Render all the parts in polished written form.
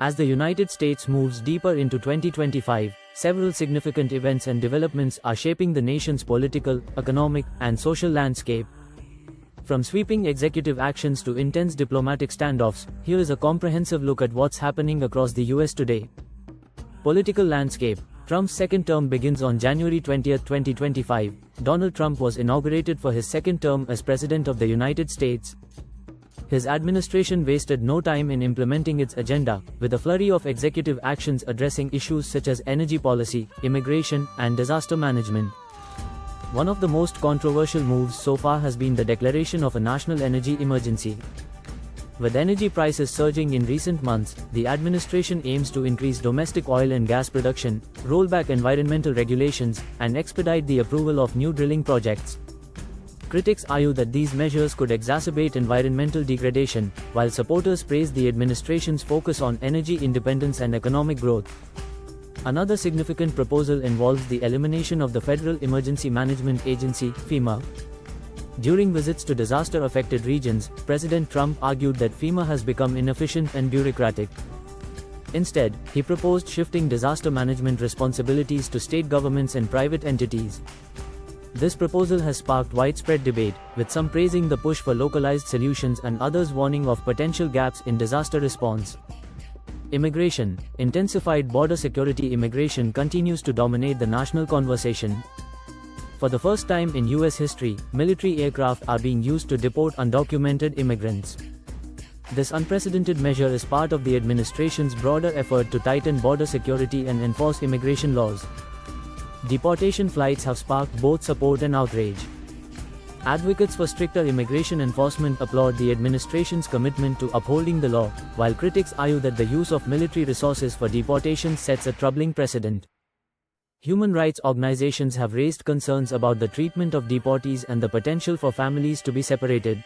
As the United States moves deeper into 2025, several significant events and developments are shaping the nation's political, economic, and social landscape. From sweeping executive actions to intense diplomatic standoffs, here is a comprehensive look at what's happening across the US today. Political landscape. Trump's second term begins on January 20, 2025. Donald Trump was inaugurated for his second term as President of the United States. His administration wasted no time in implementing its agenda, with a flurry of executive actions addressing issues such as energy policy, immigration, and disaster management. One of the most controversial moves so far has been the declaration of a national energy emergency. With energy prices surging in recent months, the administration aims to increase domestic oil and gas production, roll back environmental regulations, and expedite the approval of new drilling projects. Critics argue that these measures could exacerbate environmental degradation, while supporters praise the administration's focus on energy independence and economic growth. Another significant proposal involves the elimination of the Federal Emergency Management Agency, FEMA. During visits to disaster-affected regions, President Trump argued that FEMA has become inefficient and bureaucratic. Instead, he proposed shifting disaster management responsibilities to state governments and private entities. This proposal has sparked widespread debate, with some praising the push for localized solutions and others warning of potential gaps in disaster response. Immigration. Intensified border security. Immigration continues to dominate the national conversation. For the first time in US history, military aircraft are being used to deport undocumented immigrants. This unprecedented measure is part of the administration's broader effort to tighten border security and enforce immigration laws. Deportation flights have sparked both support and outrage. Advocates for stricter immigration enforcement applaud the administration's commitment to upholding the law, while critics argue that the use of military resources for deportation sets a troubling precedent. Human rights organizations have raised concerns about the treatment of deportees and the potential for families to be separated.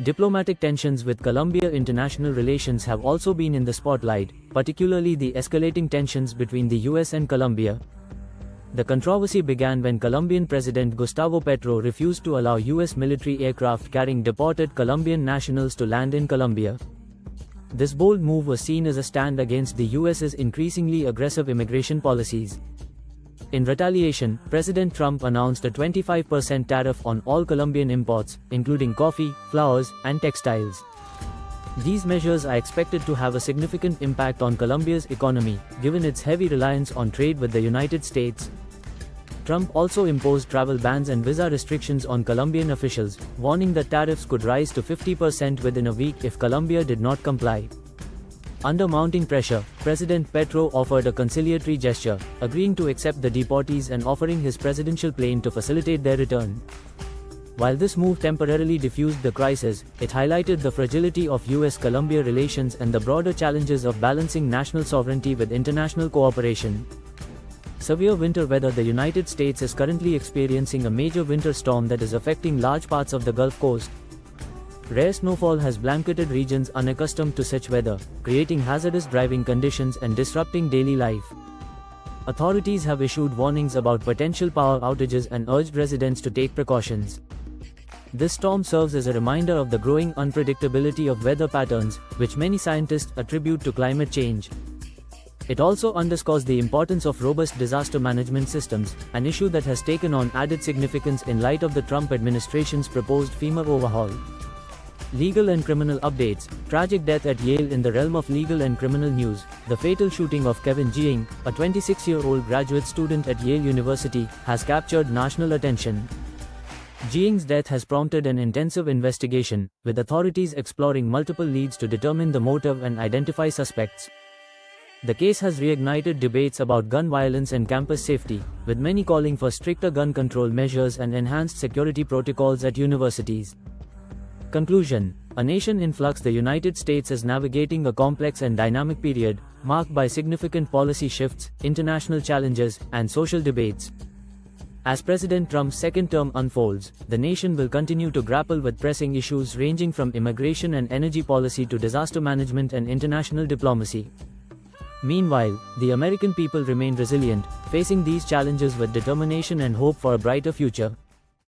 Diplomatic tensions with Colombia. International relations have also been in the spotlight, particularly the escalating tensions between the US and Colombia. The controversy began when Colombian President Gustavo Petro refused to allow US military aircraft carrying deported Colombian nationals to land in Colombia. This bold move was seen as a stand against the US's increasingly aggressive immigration policies. In retaliation, President Trump announced a 25% tariff on all Colombian imports, including coffee, flowers, and textiles. These measures are expected to have a significant impact on Colombia's economy, given its heavy reliance on trade with the United States. Trump also imposed travel bans and visa restrictions on Colombian officials, warning that tariffs could rise to 50% within a week if Colombia did not comply. Under mounting pressure, President Petro offered a conciliatory gesture, agreeing to accept the deportees and offering his presidential plane to facilitate their return. While this move temporarily diffused the crisis, it highlighted the fragility of US-Colombia relations and the broader challenges of balancing national sovereignty with international cooperation. Severe winter weather. The United States is currently experiencing a major winter storm that is affecting large parts of the Gulf Coast. Rare snowfall has blanketed regions unaccustomed to such weather, creating hazardous driving conditions and disrupting daily life. Authorities have issued warnings about potential power outages and urged residents to take precautions. This storm serves as a reminder of the growing unpredictability of weather patterns, which many scientists attribute to climate change. It also underscores the importance of robust disaster management systems, an issue that has taken on added significance in light of the Trump administration's proposed FEMA overhaul. Legal and criminal updates. Tragic death at Yale. In the realm of legal and criminal news, the fatal shooting of Kevin Jeong, a 26-year-old graduate student at Yale University, has captured national attention. Jeong's death has prompted an intensive investigation, with authorities exploring multiple leads to determine the motive and identify suspects. The case has reignited debates about gun violence and campus safety, with many calling for stricter gun control measures and enhanced security protocols at universities. Conclusion. A nation in flux. The United States is navigating a complex and dynamic period, marked by significant policy shifts, international challenges, and social debates. As President Trump's second term unfolds, the nation will continue to grapple with pressing issues ranging from immigration and energy policy to disaster management and international diplomacy. Meanwhile, the American people remain resilient, facing these challenges with determination and hope for a brighter future.